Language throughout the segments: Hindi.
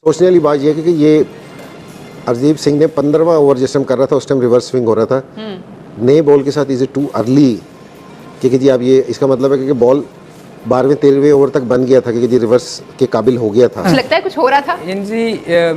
सोचने वाली बात यह है कि ये अर्शदीप सिंह ने 15वां ओवर जिस टाइम कर रहा था उस टाइम रिवर्स स्विंग हो रहा था। नए बॉल के साथ इज टू अर्ली क्योंकि जी अब ये इसका मतलब है कि बॉल 12वें 13वें ओवर तक बन गया था क्योंकि जी रिवर्स के काबिल हो गया था। कुछ लगता है कुछ हो रहा था जी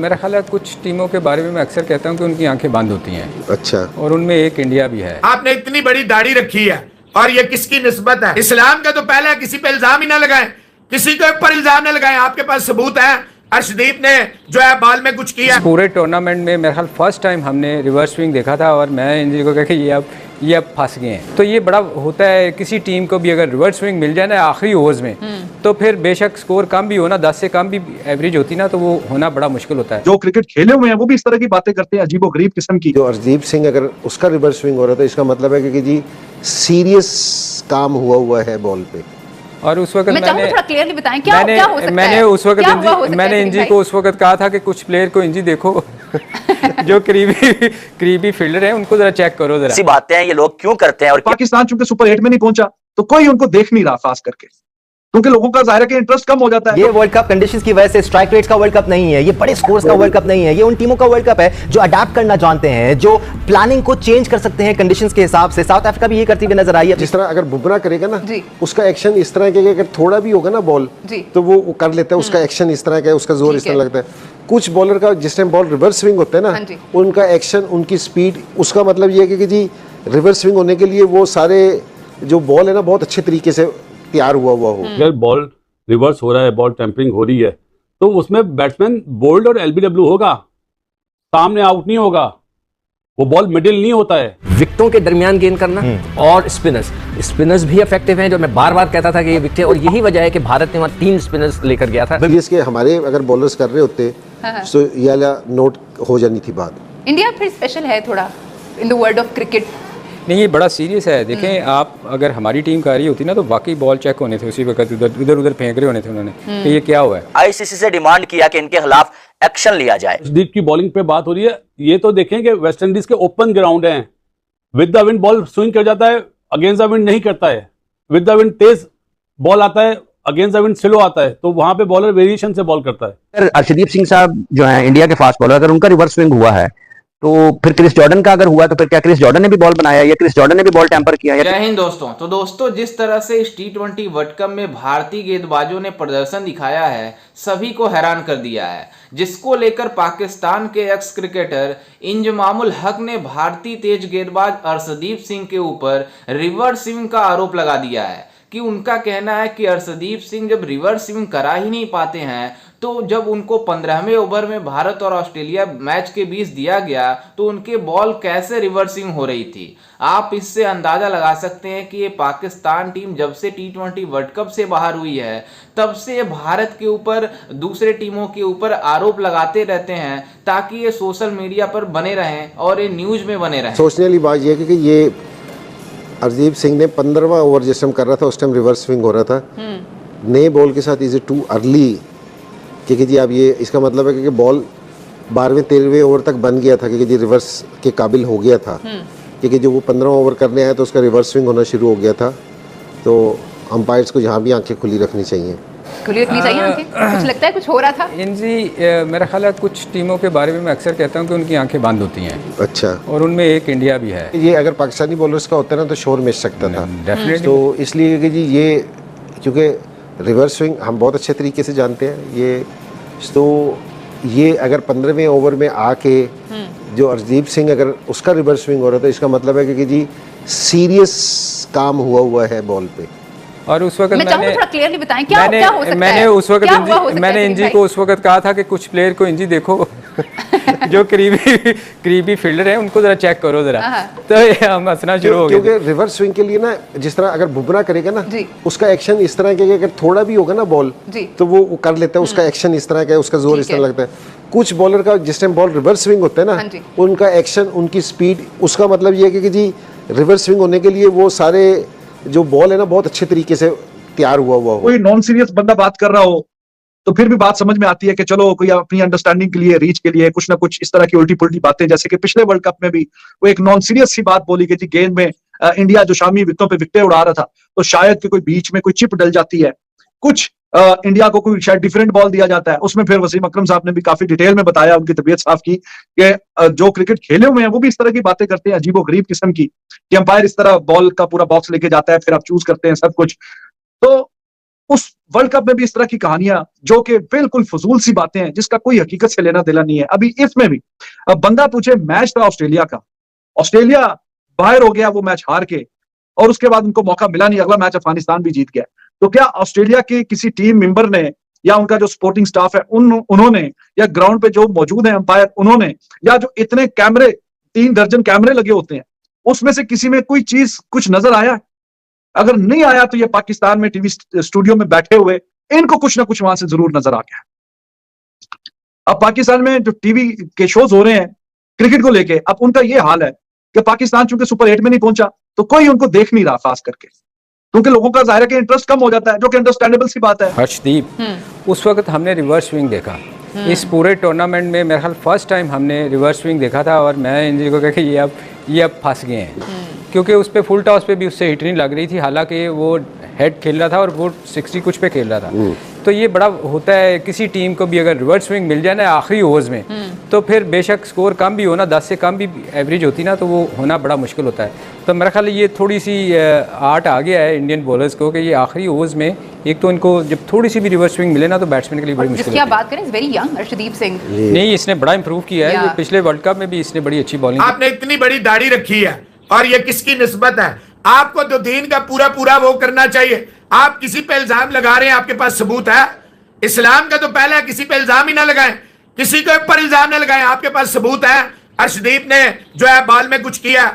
मेरा ख्याल है कुछ टीमों के बारे में मैं अक्सर कहता हूँ कि उनकी आंखें बंद होती हैं। अच्छा। और उनमें एक इंडिया भी है। आपने इतनी बड़ी दाढ़ी रखी है और ये किसकी निस्बत है? इस्लाम का तो पहले किसी पे इल्जाम ही ना लगाएं, किसी के ऊपर इल्जाम ना लगाएं। आपके पास सबूत है अर्शदीप ने जो है बॉल में कुछ किया। पूरे टूर्नामेंट में मेरा ख्याल फर्स्ट टाइम हमने रिवर्स स्विंग देखा था और मैं इन जी को कहा कि ये अब फंस गए हैं। तो ये बड़ा होता है किसी टीम को भी अगर रिवर्स स्विंग मिल जाए ना आखिरी ओवर्स में तो फिर बेशक स्कोर कम भी हो ना 10 से कम भी एवरेज होती ना तो वो होना बड़ा मुश्किल होता है। जो क्रिकेट खेले हुए हैं वो भी इस तरह की बातें करते हैं अजीबो गरीब किस्म की। जो अर्शदीप सिंह अगर उसका रिवर्स स्विंग हो रहा था इसका मतलब है कि जी सीरियस काम हुआ है बॉल पे। और उस वक्त मैं थोड़ा क्लियरली बताएं क्या हो सकता है? मैंने उस वक्त मैंने इंजी को उस वक्त कहा था कि कुछ प्लेयर को इंजी देखो जो करीबी फील्डर है उनको जरा चेक करो जरा। ऐसी बातें हैं ये लोग क्यों करते हैं। और पाकिस्तान चूंकि सुपर 8 में नहीं पहुंचा तो कोई उनको देख नहीं रहा खास करके क्योंकि लोगों का जाहिर है कि इंटरेस्ट कम हो जाता है। ये वर्ल्ड कप कंडीशंस की वजह से स्ट्राइक रेट्स का वर्ल्ड कप नहीं है, ये बड़े स्कोर्स का वर्ल्ड कप नहीं है, ये उन टीमों का वर्ल्ड कप है जो अडैप्ट करना जानते हैं, जो प्लानिंग को चेंज कर सकते हैं कंडीशंस के हिसाब से। साउथ अफ्रीका भी ये करती हुई नजर आई है। जिस तरह अगर बुमराह करेगा ना जी। उसका एक्शन इस तरह के अगर थोड़ा भी होगा ना बॉल तो वो कर लेता है। उसका एक्शन इस तरह का है, उसका जोर इस तरह लगता है। कुछ बॉलर का जिस टाइम बॉल रिवर्स स्विंग होता है ना उनका एक्शन उनकी स्पीड उसका मतलब ये है कि जी रिवर्स स्विंग होने के लिए वो सारे जो बॉल है ना बहुत अच्छे तरीके से तैयार हुआ हो। अगर बॉल रिवर्स हो रहा है बॉल टेम्परिंग हो रही है तो उसमें बैट्समैन बोल्ड और एलबीडब्ल्यू होगा, सामने आउट नहीं होगा, वो बॉल मिडिल नहीं होता है। विकेटों के दरमियान गेंद करना और स्पिनर्स भी इफेक्टिव हैं जो मैं बार बार कहता था कि ये विकेट और यही वजह है कि भारत ने वहां 3 स्पिनर्स लेकर गया था। इसके हमारे अगर बॉलर्स कर रहे होते तो ये वाला नोट हो जानी थी बात। इंडिया फिर स्पेशल है थोड़ा in the world of cricket. नहीं ये बड़ा सीरियस है। देखें आप अगर हमारी टीम कर रही होती ना तो वाकई बॉल चेक होने थे उसी वक्त उधर फेंक रहे होने थे उन्होंने कि ये क्या हुआ है। आईसीसी से डिमांड किया कि इनके खिलाफ एक्शन लिया जाए। अर्शदीप की बॉलिंग पे बात हो रही है, ये तो देखें कि वेस्ट इंडीज के ओपन ग्राउंड हैं, with the wind ball swing कर जाता है, अगेंस्ट द विंड नहीं करता है। With the wind Tej ball आता है, अगेंस्ट द विंड स्लो आता है, तो वहां पे बॉलर वेरिएशन से बॉल करता है। अर्शदीप सिंह साहब जो है इंडिया के फास्ट बॉलर, अगर उनका रिवर्स स्विंग हुआ है तो फिर क्रिस जॉर्डन का अगर हुआ तो फिर क्या क्रिस जॉर्डन ने भी बॉल बनाया या क्रिस जॉर्डन ने भी बॉल टेम्पर किया? जय हिंद दोस्तों। तो दोस्तों जिस तरह से इस T20 वर्ल्ड कप में भारतीय गेंदबाजों ने प्रदर्शन दिखाया है सभी को हैरान कर दिया है, जिसको लेकर पाकिस्तान के एक्स क्रिकेटर इंजमामुल हक ने भारतीय तेज गेंदबाज अर्शदीप सिंह के ऊपर रिवर्स स्विंग का आरोप लगा दिया है कि उनका कहना है कि अर्शदीप सिंह जब रिवर्स स्विंग करा ही नहीं पाते हैं तो जब उनको 15वें ओवर में भारत और ऑस्ट्रेलिया मैच के बीच दिया गया तो उनके बॉल कैसे रिवर्स स्विंग हो रही थी। आप इससे अंदाजा लगा सकते हैं कि ये पाकिस्तान टीम जब से T20 वर्ल्ड कप से बाहर हुई है तब से भारत के ऊपर दूसरे टीमों के ऊपर आरोप लगाते रहते हैं ताकि ये सोशल मीडिया पर बने रहें और ये न्यूज में बने रहें। सोचने वाली बात यह है कि ये अर्शदीप सिंह ने 15वां ओवर जिस टाइम कर रहा था उस टाइम रिवर्स स्विंग हो रहा था। नए बॉल के साथ इज टू अर्ली क्योंकि जी अब ये इसका मतलब है कि बॉल 12वें 13वें ओवर तक बन गया था क्योंकि जी रिवर्स के काबिल हो गया था क्योंकि जो वो 15वां ओवर करने आया तो उसका रिवर्स स्विंग होना शुरू हो गया था। तो अंपायर्स को यहाँ भी आंखें खुली रखनी चाहिए। कुछ लगता है कुछ हो रहा था जी मेरा ख्याल है कुछ टीमों के बारे में मैं अक्सर कहता हूँ कि उनकी आंखें बंद होती हैं। अच्छा। और उनमें एक इंडिया भी है। ये अगर पाकिस्तानी बॉलर्स का होता ना तो शोर मिस सकता था डेफिनेटली। तो इसलिए कि जी ये क्योंकि रिवर्स स्विंग हम बहुत अच्छे तरीके से जानते हैं ये अगर 15वें ओवर में आके जो अर्शदीप सिंह अगर उसका रिवर्स स्विंग हो रहा था इसका मतलब है कि जी सीरियस काम हुआ है बॉल पे। और उस वक्त थोड़ा क्लियरली बताएं क्या हो सकता है? मैंने इंजी को उस वक्त कहा था कि कुछ प्लेयर को इंजी देखो जो करीबी फील्डर है उनको जरा चेक करो जरा। तो हम हंसना शुरू हो गए क्योंकि रिवर्स स्विंग के लिए ना जिस तरह अगर बुमराह करेगा ना उसका एक्शन इस तरह के अगर थोड़ा भी होगा ना बॉल तो वो कर लेता है। उसका एक्शन इस तरह का है, उसका जोर इस तरह लगता है। कुछ बॉलर का जिस टाइम बॉल रिवर्स स्विंग होता है ना उनका एक्शन उनकी स्पीड उसका मतलब ये है कि जी रिवर्स स्विंग होने के लिए वो सारे जो बॉल है ना बहुत अच्छे तरीके से तैयार हुआ हो। कोई नॉन सीरियस बंदा बात कर रहा हो तो फिर भी बात समझ में आती है कि चलो कोई अपनी अंडरस्टैंडिंग के लिए रीच के लिए कुछ ना कुछ इस तरह की उल्टी पुल्टी बातें, जैसे कि पिछले वर्ल्ड कप में भी वो एक नॉन सीरियस सी बात बोली गई थी गेंद में इंडिया जो शामी विकेटों पे विकेटें उड़ा रहा था तो शायद कि कोई बीच में कोई चिप डल जाती है। कुछ इंडिया को कोई शायद डिफरेंट बॉल दिया जाता है, उसमें फिर वसीम अकरम साहब ने भी काफी डिटेल में बताया, उनकी तबीयत साफ की कि जो क्रिकेट खेले हुए हैं वो भी इस तरह की बातें करते हैं अजीबो गरीब किस्म की, कि अंपायर इस तरह बॉल का पूरा बॉक्स लेके जाता है, फिर आप चूज करते हैं सब कुछ। तो उस वर्ल्ड कप में भी इस तरह की कहानियां जो कि बिल्कुल फजूल सी बातें हैं, जिसका कोई हकीकत से लेना देना नहीं है। अभी इसमें भी अब बंदा पूछे, मैच था ऑस्ट्रेलिया का, ऑस्ट्रेलिया बाहर हो गया वो मैच हार के, और उसके बाद उनको मौका मिला नहीं, अगला मैच अफगानिस्तान भी जीत गया। तो क्या ऑस्ट्रेलिया के किसी टीम मेंबर ने या उनका जो सपोर्टिंग स्टाफ है उन्होंने, या ग्राउंड पे जो मौजूद है अंपायर उन्होंने, या जो इतने कैमरे 3 दर्जन कैमरे लगे होते हैं, उसमें से किसी में कोई चीज कुछ नजर आया? अगर नहीं आया तो ये पाकिस्तान में टीवी स्टूडियो में बैठे हुए इनको कुछ ना कुछ वहां से जरूर नजर आ गया। अब पाकिस्तान में जो टीवी के शोज हो रहे हैं क्रिकेट को लेके, अब उनका ये हाल है कि पाकिस्तान चूंकि सुपर 8 में नहीं पहुंचा तो कोई उनको देख नहीं रहा, खास करके क्योंकि लोगों का जाहिर है कि इंटरेस्ट कम हो जाता है, जो कि अंडरस्टैंडेबल सी बात है। हर्षदीप, उस वक्त हमने रिवर्स स्विंग देखा इस पूरे टूर्नामेंट में, मेरे ख्याल फर्स्ट टाइम हमने रिवर्स स्विंग देखा था, और मैं इन को कहा कि ये अब फंस गए हैं, क्योंकि उस पर फुल टॉस पे भी उससे हिट नहीं लग रही थी, हालांकि वो हेड खेल रहा था और वो 60 कुछ पे खेल रहा था। तो ये बड़ा होता है, किसी टीम को भी अगर रिवर्स स्विंग मिल जाए ना आखिरी ओवर्स में, तो फिर बेशक स्कोर कम भी हो ना, 10 से कम भी एवरेज होती ना, तो वो होना बड़ा मुश्किल होता है। तो मेरा ख्याल ये थोड़ी सी आर्ट आ गया है इंडियन बॉलर्स को कि ये आखिरी ओवर्स में एक तो इनको जब थोड़ी सी भी रिवर्स स्विंग मिले ना, तो बैट्समैन के लिए बड़ी मुश्किल है। बात करें, वेरी यंग अर्शदीप सिंह, नहीं इसने बड़ा इंप्रूव किया है, ये पिछले वर्ल्ड कप में भी इसने बड़ी अच्छी बॉलिंग। आपने इतनी बड़ी दाढ़ी रखी है और ये किसकी निस्बत है? आपको तो दीन का पूरा वो करना चाहिए। आप किसी पे इल्जाम लगा रहे हैं, आपके पास सबूत है? इस्लाम का तो पहले किसी पे इल्जाम ही ना लगाएं, किसी के ऊपर इल्जाम ना लगाएं, आपके पास सबूत है? अर्शदीप ने जो है बॉल में कुछ किया,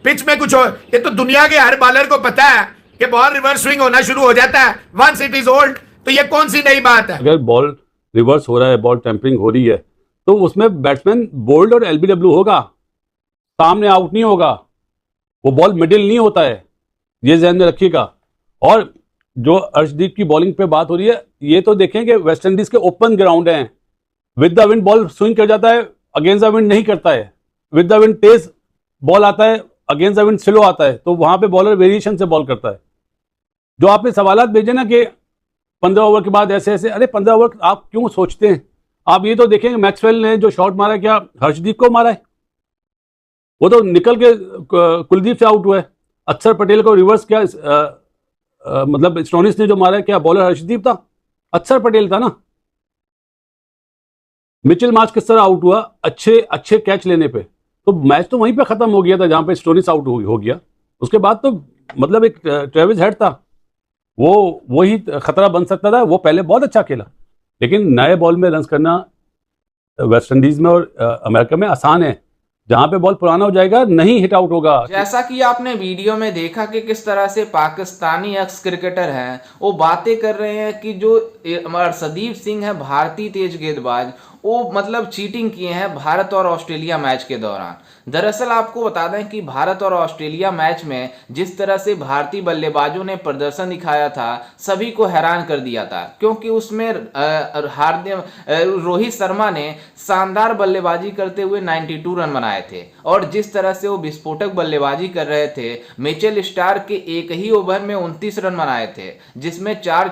पिच में कुछ हो, ये तो दुनिया के हर बॉलर को पता है कि बॉल रिवर्स स्विंग होना शुरू हो जाता है वंस इट इज ओल्ड। तो ये कौन सी नई बात है? अगर बॉल रिवर्स हो रहा है, बॉल टेम्परिंग हो रही है, तो उसमें बैट्समैन बोल्ड और एलबीडब्ल्यू होगा, सामने आउट नहीं होगा, वो बॉल मिडिल नहीं होता है, ये ध्यान में रखिएगा। और जो अर्शदीप की बॉलिंग पे बात हो रही है, ये तो देखें कि वेस्ट इंडीज के ओपन ग्राउंड हैं, with the wind ball swing कर जाता है, अगेंस्ट द विंड नहीं करता है, with the wind Tej ball आता है, अगेंस्ट द विंड स्लो आता है, तो वहां पे बॉलर वेरिएशन से बॉल करता है। जो आपने सवालात भेजे ना कि 15 ओवर के बाद ऐसे ऐसे, अरे 15 ओवर आप क्यों सोचते हैं? आप ये तो देखेंगे मैक्सवेल ने जो शॉट मारा, क्या हर्षदीप को मारा है? वो तो निकल के कुलदीप से आउट हुआ है। अक्षर पटेल को रिवर्स क्या मतलब स्टोनिस ने जो मारा है, क्या बॉलर हर्षदीप था? अक्षर पटेल था ना। मिचेल मार्श किस तरह आउट हुआ? अच्छे कैच लेने पे। तो मैच तो वहीं पे खत्म हो गया था जहां पे स्टोनिस आउट हो गया। उसके बाद तो मतलब एक ट्रेविस हेड था, वही खतरा बन सकता था। वो पहले बहुत अच्छा खेला, लेकिन नए बॉल में रन करना वेस्ट इंडीज में और अमेरिका में आसान है। जहां पे बॉल पुराना हो जाएगा नहीं हिट आउट होगा। जैसा कि आपने वीडियो में देखा कि किस तरह से पाकिस्तानी एक्स क्रिकेटर हैं, वो बातें कर रहे हैं कि जो अर्शदीप सिंह है भारतीय तेज गेंदबाज, वो मतलब चीटिंग किए हैं भारत और ऑस्ट्रेलिया मैच के दौरान। दरअसल आपको बता दें कि भारत और ऑस्ट्रेलिया मैच में जिस तरह से भारतीय बल्लेबाजों ने प्रदर्शन दिखाया था, सभी को हैरान कर दिया था, क्योंकि उसमें रोहित शर्मा ने शानदार बल्लेबाजी करते हुए 92 रन बनाए थे, और जिस तरह से वो विस्फोटक बल्लेबाजी कर रहे थे, मिचेल स्टार्क के एक ही ओवर में 29 रन बनाए थे, जिसमें 4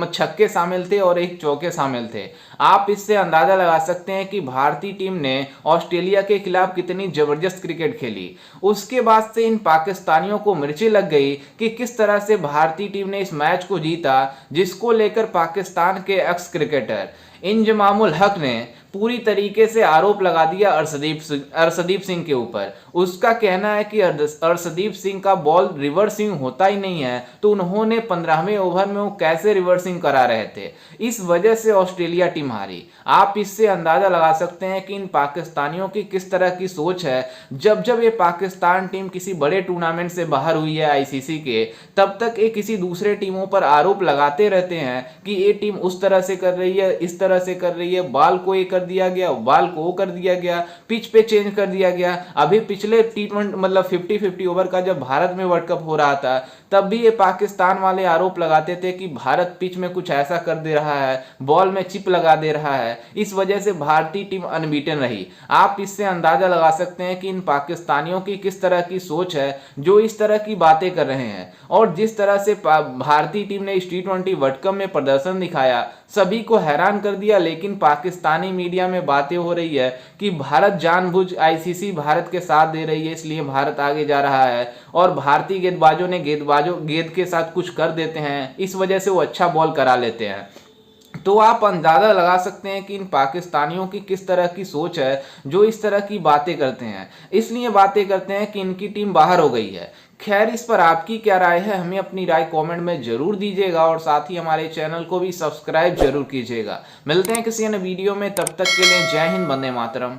छक्के शामिल थे और 1 चौके शामिल थे। आप इससे अंदाजा लगा सकते हैं कि भारतीय टीम ने ऑस्ट्रेलिया के खिलाफ कितनी जबरदस्त क्रिकेट खेली। उसके बाद से इन पाकिस्तानियों को मिर्ची लग गई कि किस तरह से भारतीय टीम ने इस मैच को जीता, जिसको लेकर पाकिस्तान के एक्स क्रिकेटर इंजमामुल हक ने पूरी तरीके से आरोप लगा दिया अर्शदीप सिंह के ऊपर। उसका कहना है कि अर्शदीप सिंह का बॉल रिवर्सिंग होता ही नहीं है, तो उन्होंने 15वें ओवर में वो कैसे रिवर्सिंग करा रहे थे, इस वजह से ऑस्ट्रेलिया टीम हारी। आप इससे अंदाजा लगा सकते हैं कि इन पाकिस्तानियों की किस तरह की सोच है। जब ये पाकिस्तान टीम किसी बड़े टूर्नामेंट से बाहर हुई है आईसीसी के, तब तक ये किसी दूसरे टीमों पर आरोप लगाते रहते हैं कि ये टीम उस तरह से कर रही है, इस तरह से कर रही है, बॉल को ये कर दिया गया, बॉल को वो कर दिया गया, पिच पे चेंज कर दिया गया। अभी पिछले T20 मतलब 50-50 ओवर का जब भारत में वर्ल्ड कप हो रहा था, तब भी ये पाकिस्तान वाले आरोप लगाते थे कि भारत पिच में कुछ ऐसा कर दे रहा है, बॉल में चिप लगा दे रहा है, इस वजह से भारतीय टीम अनबीटन रही। आप इससे अंदाजा लगा सकते हैं कि इन पाकिस्तानियों की किस तरह की सोच है जो इस तरह की बातें कर रहे हैं। और जिस तरह से भारतीय टीम ने इस T20 वर्ल्ड कप में प्रदर्शन दिखाया, सभी को हैरान कर दिया। लेकिन पाकिस्तानी मीडिया में बातें हो रही है कि भारत जानबूझ ICC भारत के साथ दे रही है, इसलिए भारत आगे जा रहा है और भारतीय गेंदबाजों ने गेंद के साथ कुछ कर देते हैं, इस वजह से वो अच्छा बॉल करा लेते हैं। तो आप अंदाजा लगा सकते हैं कि इन पाकिस्तानियों की किस तरह की सोच है जो इस तरह की बातें करते हैं, इसलिए बातें करते हैं कि इनकी टीम बाहर हो गई है। खैर, इस पर आपकी क्या राय है, हमें अपनी राय कमेंट में जरूर दीजिएगा और साथ ही हमारे चैनल को भी सब्सक्राइब जरूर कीजिएगा। मिलते हैं किसी अन्य वीडियो में, तब तक के लिए जय हिंद, वंदे मातरम।